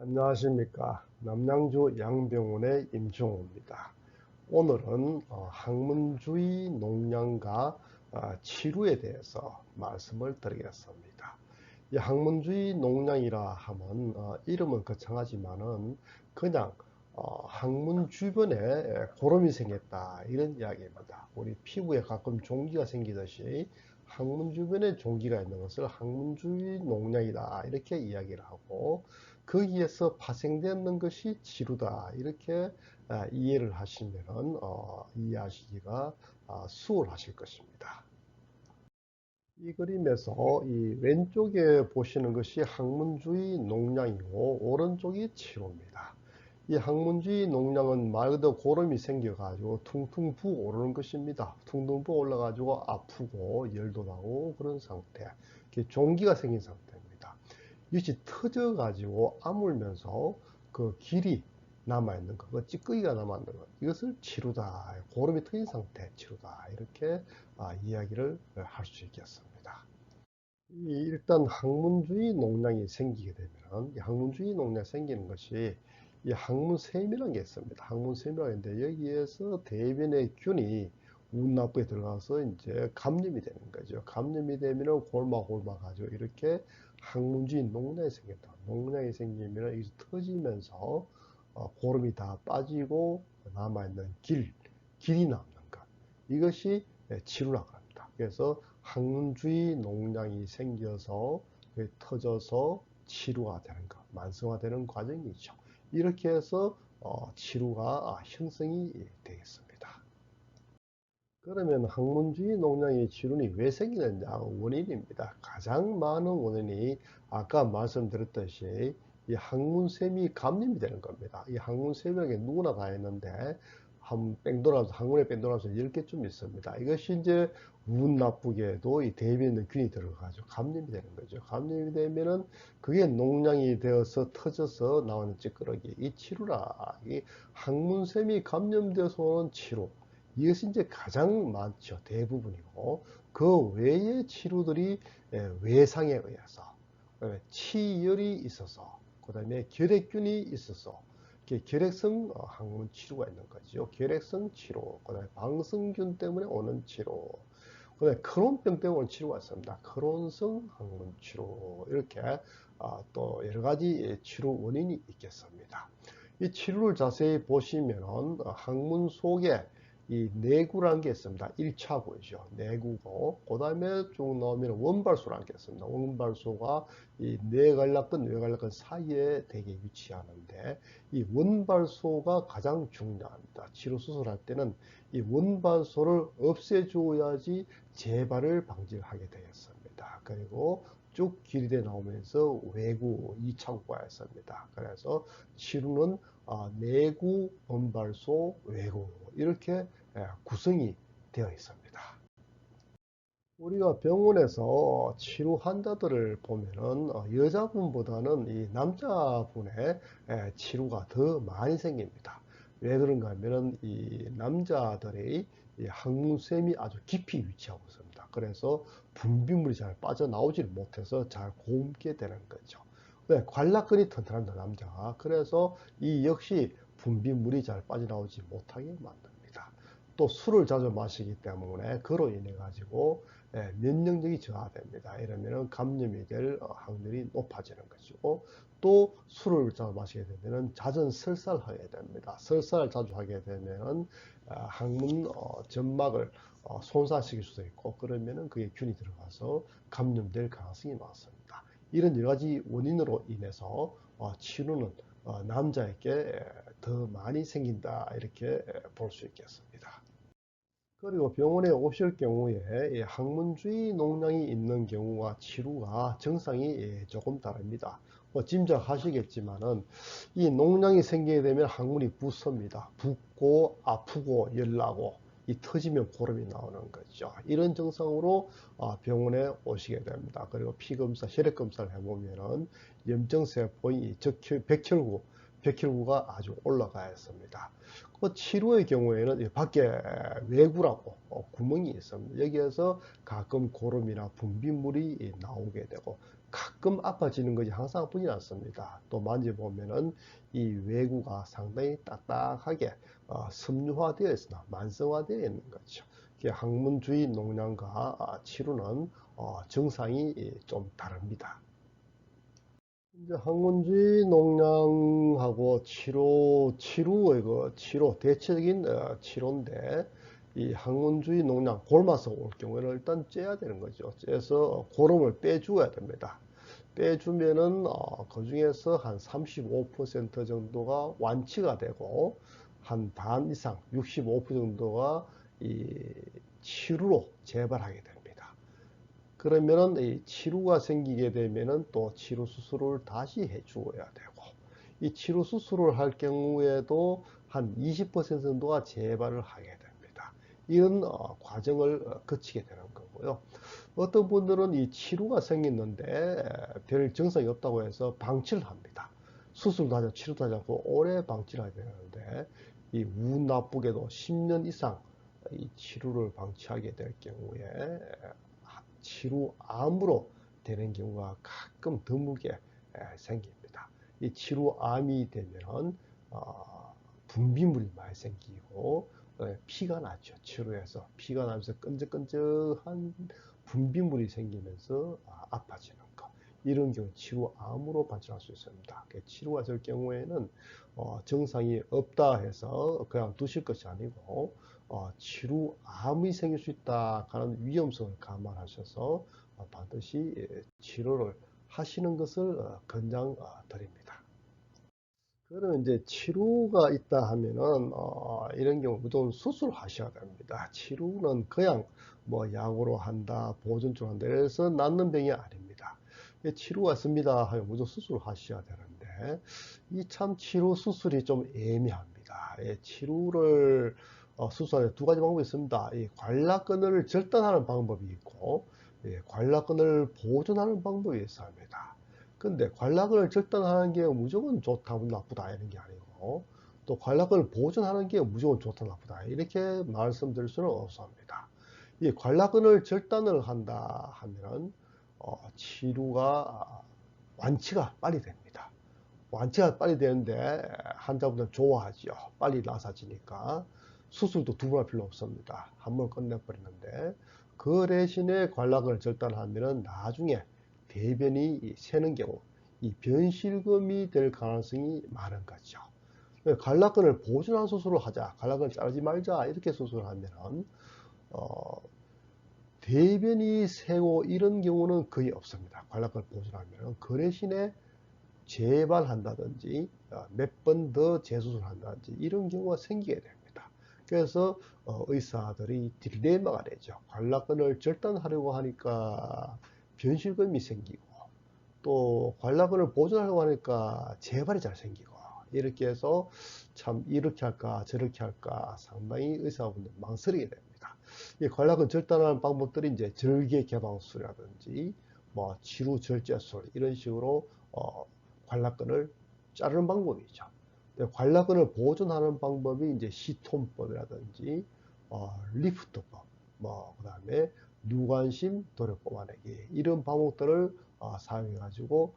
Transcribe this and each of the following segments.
안녕하십니까. 남양주 양병원의 임종호입니다. 오늘은 항문주의 농양과 치료에 대해서 말씀을 드리겠습니다. 이 항문주의 농양이라 하면 이름은 거창하지만은 그냥 항문 주변에 고름이 생겼다 이런 이야기입니다. 우리 피부에 가끔 종기가 생기듯이 항문 주변에 종기가 있는 것을 항문주의 농양이다 이렇게 이야기를 하고, 거기에서 파생되는 것이 치루다 이렇게 이해를 하시면은 이해하시기가 수월하실 것입니다. 이 그림에서 이 왼쪽에 보시는 것이 항문주의 농양이고 오른쪽이 치료입니다. 이 항문주의 농양은 말 그대로 고름이 생겨가지고 퉁퉁 부어오르는 것입니다. 퉁퉁 부어올라가지고 아프고 열도 나고 그런 상태, 종기가 생긴 상태입니다. 이것이 터져가지고 아물면서 그 길이 남아있는 것, 그 찌꺼기가 남아있는 것, 이것을 치루다, 고름이 터진 상태 치루다 이렇게 이야기를 할 수 있겠습니다. 일단 항문주의 농양이 생기게 되면, 이 항문주의 농양이 생기는 것이 이 항문세밀한 게 있습니다. 항문세밀한데 여기에서 대변의 균이 운 나쁘게 들어가서 이제 감염이 되는 거죠. 감염이 되면 골막 가지고 이렇게 항문주의 농양이 생긴다. 농양이 생기면 이게 터지면서 고름이 다 빠지고 남아있는 길이 남는 것. 이것이 치루라고 합니다. 그래서 항문주의 농양이 생겨서 터져서 치루가 되는 것, 만성화되는 과정이죠. 이렇게 해서 치루가 형성이 되겠습니다. 그러면 항문주의 농양의 치루는 왜 생기느냐? 원인입니다. 가장 많은 원인이 아까 말씀드렸듯이 이 항문샘이 감염이 되는 겁니다. 이 항문샘이 누구나 다 있는데 항문에 뺑 돌아서 10개쯤 있습니다. 이것이 이제 운 나쁘게도 이 대변에 있는 균이 들어가죠. 감염이 되는 거죠. 감염이 되면은 그게 농양이 되어서 터져서 나오는 찌꺼기, 이 치루라. 이 항문샘이 감염돼서 오는 치루. 이것이 이제 가장 많죠. 대부분이고, 그 외의 치료들이 외상에 의해서, 치열이 있어서, 그 다음에 결핵균이 있어서 결핵성 항문 치료가 있는 거죠. 결핵성 치료, 그 다음에 방성균 때문에 오는 치료, 그 다음에 크론병 때문에 오는 치료가 있습니다. 크론성 항문 치료, 이렇게 또 여러 가지 치료 원인이 있겠습니다. 이 치료를 자세히 보시면 항문 속에 이 내구라는 게 있습니다. 1차구죠. 내구고, 그 다음에 쭉 나오면 원발소라는 게 있습니다. 원발소가 이 뇌관략근, 뇌관략근 사이에 대개 위치하는데, 이 원발소가 가장 중요합니다. 치료 수술할 때는 이 원발소를 없애줘야지 재발을 방지하게 되겠습니다. 그리고 쭉 길이대 나오면서 외구 2차구가 있습니다. 그래서 치료는 내구, 원발소, 외구 이렇게 구성이 되어 있습니다. 우리가 병원에서 치료 환자들을 보면은 여자분보다는 이 남자분의 치료가 더 많이 생깁니다. 왜 그런가 하면은 이 남자들의 이 항문샘이 아주 깊이 위치하고 있습니다. 그래서 분비물이 잘 빠져나오질 못해서 잘 고음게 되는 거죠. 네, 관략근이 튼튼합니다, 남자가. 그래서 이 역시 분비물이 잘 빠져나오지 못하게 만듭니다. 또 술을 자주 마시기 때문에 그로 인해 가지고 면역력이 저하됩니다. 이러면 감염이 될 확률이 높아지는 것이고, 또 술을 자주 마시게 되면 잦은 설사를 하게 됩니다. 설사를 자주 하게 되면 항문 점막을 손상시킬 수도 있고, 그러면은 그게 균이 들어가서 감염될 가능성이 많습니다. 이런 여러 가지 원인으로 인해서 치료는 남자에게 더 많이 생긴다 이렇게 볼 수 있겠습니다. 그리고 병원에 오실 경우에 항문주의 농양이 있는 경우와 치료가 정상이 조금 다릅니다. 짐작하시겠지만은 이 농양이 생기게 되면 항문이 붓습니다. 붓고 아프고 열나고 이 터지면 고름이 나오는 거죠. 이런 증상으로 병원에 오시게 됩니다. 그리고 피검사, 혈액검사를 해보면은 염증세포의 백혈구가 아주 올라가 있습니다. 그 치료의 경우에는 밖에 외구라고 구멍이 있습니다. 여기에서 가끔 고름이나 분비물이 나오게 되고, 가끔 아파지는 것이 항상 아프진 않습니다. 또 만져보면은 이 외구가 상당히 딱딱하게 섬유화되어 있으나 만성화되어 있는 거죠. 항문 주위 농양과 치료는 증상이 좀 다릅니다. 이제 항문주의 농양하고 치료의 대체적인 치료인데, 이 항문주의 농양 골마서 올 경우에는 일단 째야 되는 거죠. 째서 고름을 빼주어야 됩니다. 빼주면은 그 중에서 한 35% 정도가 완치가 되고, 한 반 이상 65% 정도가 이 치료로 재발하게 됩니다. 그러면은 이 치루가 생기게 되면은 또 치료 수술을 다시 해 주어야 되고, 이 치료 수술을 할 경우에도 한 20% 정도가 재발을 하게 됩니다. 이런 과정을 거치게 되는 거고요. 어떤 분들은 이 치루가 생겼는데 별 증상이 없다고 해서 방치를 합니다. 수술도 하지 않고 치료도 하지 않고 오래 방치를 하게 되는데, 이 운 나쁘게도 10년 이상 이 치료를 방치하게 될 경우에 치루암으로 되는 경우가 가끔 드물게 생깁니다. 이 치루암이 되면 분비물이 많이 생기고 피가 나죠. 치루에서 피가 나면서 끈적끈적한 분비물이 생기면서 아파지는 것. 이런 경우 치루암으로 발전할 수 있습니다. 치료가 될 경우에는 증상이 없다 해서 그냥 두실 것이 아니고 치루암이 생길 수 있다 하는 위험성을 감안하셔서 반드시 치료를 하시는 것을 권장드립니다. 그러면 이제 치료가 있다 하면은 이런 경우 무조건 수술하셔야 됩니다. 치료는 그냥 뭐 약으로 한다, 보존적으로 한다 해서 낫는 병이 아닙니다. 치료가 있습니다 하면 무조건 수술하셔야 되는데, 이 참 치료 수술이 좀 애매합니다. 치료를 수술하는 두 가지 방법이 있습니다. 이 관략근을 절단하는 방법이 있고, 관략근을 보존하는 방법이 있습니다. 근데 관략근을 절단하는 게 무조건 좋다, 나쁘다 이런 게 아니고, 또 관략근을 보존하는 게 무조건 좋다, 나쁘다 이렇게 말씀드릴 수는 없습니다. 이 관략근을 절단을 한다 하면 치료가 완치가 빨리 됩니다. 완치가 빨리 되는데 환자분들 좋아하죠. 빨리 나아지니까. 수술도 두 번 할 필요 없습니다. 한 번 끝내버리는데, 그 대신에 관략근을 절단하면 나중에 대변이 새는 경우 이 변실금이 될 가능성이 많은 거죠. 관략근을 보존한 수술을 하자, 관략근을 자르지 말자 이렇게 수술을 하면 대변이 새고 이런 경우는 거의 없습니다. 관략근을 보존하면. 그 대신에 재발한다든지 몇 번 더 재수술한다든지 이런 경우가 생기게 됩니다. 그래서 의사들이 딜레마가 되죠. 관략근을 절단하려고 하니까 변실금이 생기고, 또 관략근을 보존하려고 하니까 재발이 잘 생기고, 이렇게 해서 참 이렇게 할까 저렇게 할까 상당히 의사분들 망설이게 됩니다. 이 관략근 절단하는 방법들이 이제 절개 개방술이라든지 뭐 치루 절제술 이런 식으로 관략근을 자르는 방법이죠. 관략근을 보존하는 방법이 이제 시톤법이라든지 리프트법, 뭐 그다음에 누관심 도력 뽑아내기 이런 방법들을 사용해 가지고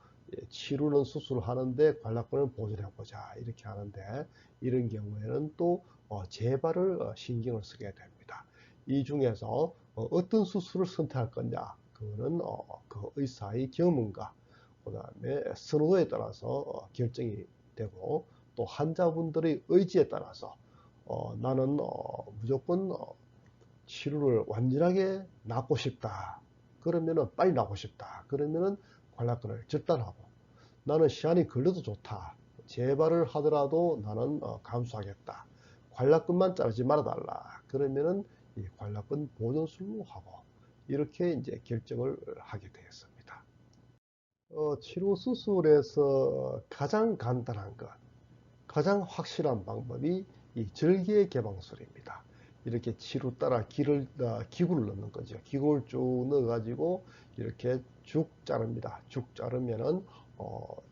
치료는 수술을 하는데 관략근을 보존해 보자 이렇게 하는데, 이런 경우에는 또 재발을 신경을 쓰게 됩니다. 이 중에서 어떤 수술을 선택할 거냐, 그거는 그 의사의 경험과 그 다음에 선호도에 따라서 결정이 되고, 또 환자분들의 의지에 따라서 나는 무조건 치료를 완전하게 낫고 싶다, 그러면은 빨리 낫고 싶다, 그러면은 관략근을 절단하고, 나는 시간이 걸려도 좋다, 재발을 하더라도 나는 감수하겠다, 관략근만 자르지 말아달라, 그러면은 이 관략근 보존술로 하고, 이렇게 이제 결정을 하게 되었습니다. 치료 수술에서 가장 간단한 것, 가장 확실한 방법이 이 절개 개방술입니다. 이렇게 치루 따라 기구를 넣는 거죠. 기구를 쭉 넣어가지고 이렇게 쭉 자릅니다. 쭉 자르면은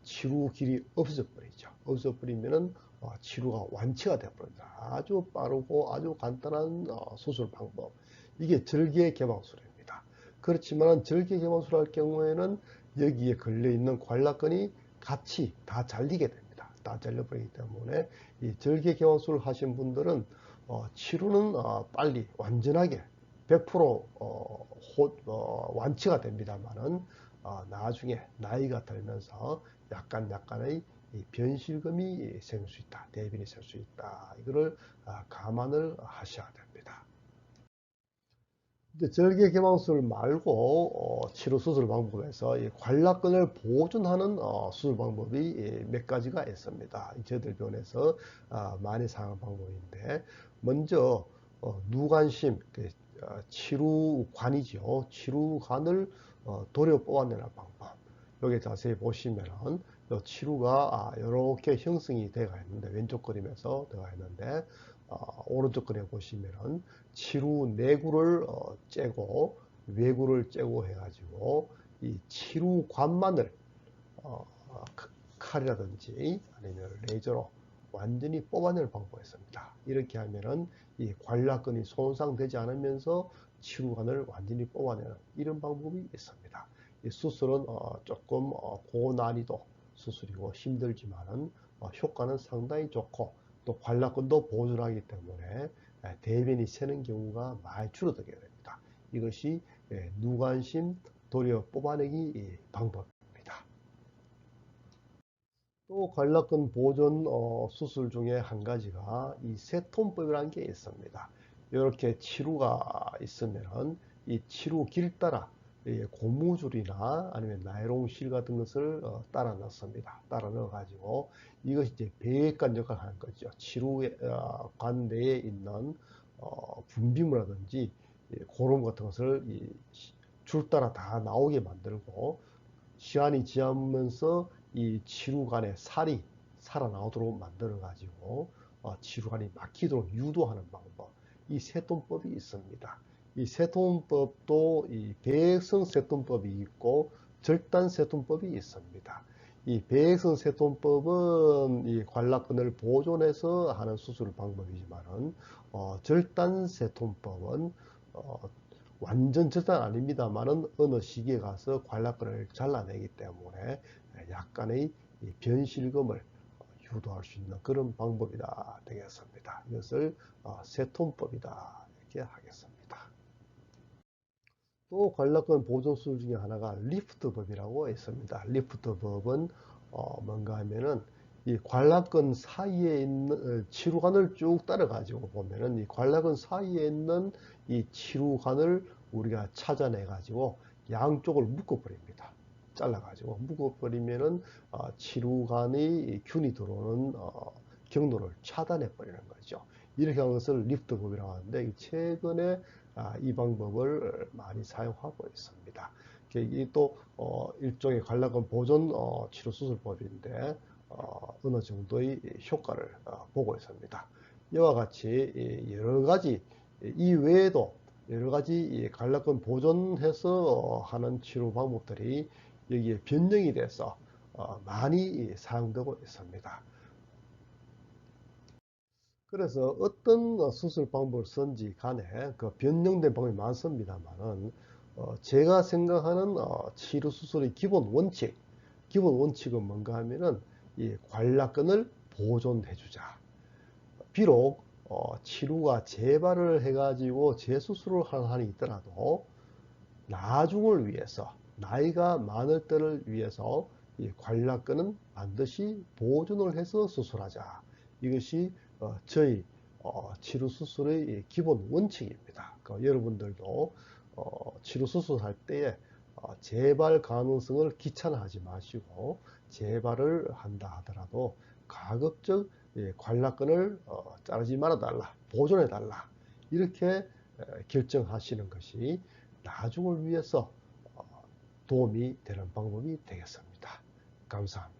치루 길이 없어져 버리죠. 없어져 버리면은 치루가 완치가 되어버립니다. 아주 빠르고 아주 간단한 수술 방법. 이게 절개 개방술입니다. 그렇지만 절개 개방술 할 경우에는 여기에 걸려있는 관락근이 같이 다 잘리게 됩니다. 다 잘려버리기 때문에 이 절개개방술을 하신 분들은 치료는 빨리 완전하게 100% 완치가 됩니다만은 나중에 나이가 들면서 약간의 이 변실금이 생길 수 있다. 대변이 생 수 있다. 이거를 감안을 하셔야 됩니다. 이제 절개개방술 말고 치료 수술 방법에서 이 관락근을 보존하는 수술 방법이 몇 가지가 있습니다. 저희들 병원에서 많이 사용하는 방법인데, 먼저 누관심, 치루관이죠. 치루관을 도려 뽑아내는 방법. 여기 자세히 보시면은 치루가 이렇게 형성이 되어 있는데, 왼쪽 그림에서 되어 있는데, 오른쪽 그림에 보시면은 치루 내구를 째고 외구를 째고 해가지고 이 치루관만을 어, 칼이라든지 아니면 레이저로 완전히 뽑아내는 방법이 있습니다. 이렇게 하면은 이 관략근이 손상되지 않으면서 치루관을 완전히 뽑아내는 이런 방법이 있습니다. 이 수술은 조금 고난이도 수술이고 힘들지만은 효과는 상당히 좋고 또 관략근도 보존하기 때문에 대변이 새는 경우가 많이 줄어들게 됩니다. 이것이 누관심 도려 뽑아내기 방법입니다. 또 관략근 보존 수술 중에 한 가지가 이 세톤법이라는 게 있습니다. 이렇게 치루가 있으면 이 치루 길 따라 고무줄이나 아니면 나이롱 실 같은 것을 따라 넣습니다. 따라 넣어 가지고 이것이 이제 배관 역할을 하는 거죠. 치루 관 내에 있는 분비물이라든지 고름 같은 것을 줄 따라 다 나오게 만들고, 시간이 지나면서 이 치루관의 살이 살아나오도록 만들어 가지고 치루관이 막히도록 유도하는 방법, 이 세톤법이 있습니다. 이 세톤법도 이 배액성 세톤법이 있고 절단 세톤법이 있습니다. 이 배액성 세톤법은 이 관략근을 보존해서 하는 수술 방법이지만은 절단 세톤법은 완전 절단 아닙니다만은 어느 시기에 가서 관략근을 잘라내기 때문에 약간의 변실금을 유도할 수 있는 그런 방법이다 되겠습니다. 이것을 세톤법이다 이렇게 하겠습니다. 또 관략근 보존 수술 중에 하나가 리프트법이라고 있습니다. 리프트법은 뭔가 하면은 이 관략근 사이에 있는 치루관을 쭉 따라 가지고 보면은 이 관략근 사이에 있는 이 치루관을 우리가 찾아내 가지고 양쪽을 묶어 버립니다. 잘라 가지고 묶어 버리면은 치루관의 균이 들어오는 경로를 차단해 버리는 거죠. 이렇게 하는 것을 리프트법이라고 하는데, 최근에 이 방법을 많이 사용하고 있습니다. 이게 또 일종의 관략근 보존 치료 수술법인데 어느 정도의 효과를 보고 있습니다. 이와 같이 여러 가지 이외에도 여러 가지 관략근 보존해서 하는 치료 방법들이 여기에 변형이 돼서 많이 사용되고 있습니다. 그래서 어떤 수술 방법을 쓰는지 간에 그 변형된 방법이 많습니다만은 제가 생각하는 치료 수술의 기본 원칙은 뭔가 하면은 이 관략근을 보존해 주자. 비록 치료가 재발을 해가지고 재수술을 하는 한이 있더라도 나중을 위해서, 나이가 많을 때를 위해서 이 관략근은 반드시 보존을 해서 수술하자. 이것이 저희 치료 수술의 기본 원칙입니다. 그러니까 여러분들도 치료 수술할 때에 재발 가능성을 귀찮아하지 마시고, 재발을 한다 하더라도 가급적 관략근을 자르지 말아 달라, 보존해 달라, 이렇게 결정하시는 것이 나중을 위해서 도움이 되는 방법이 되겠습니다. 감사합니다.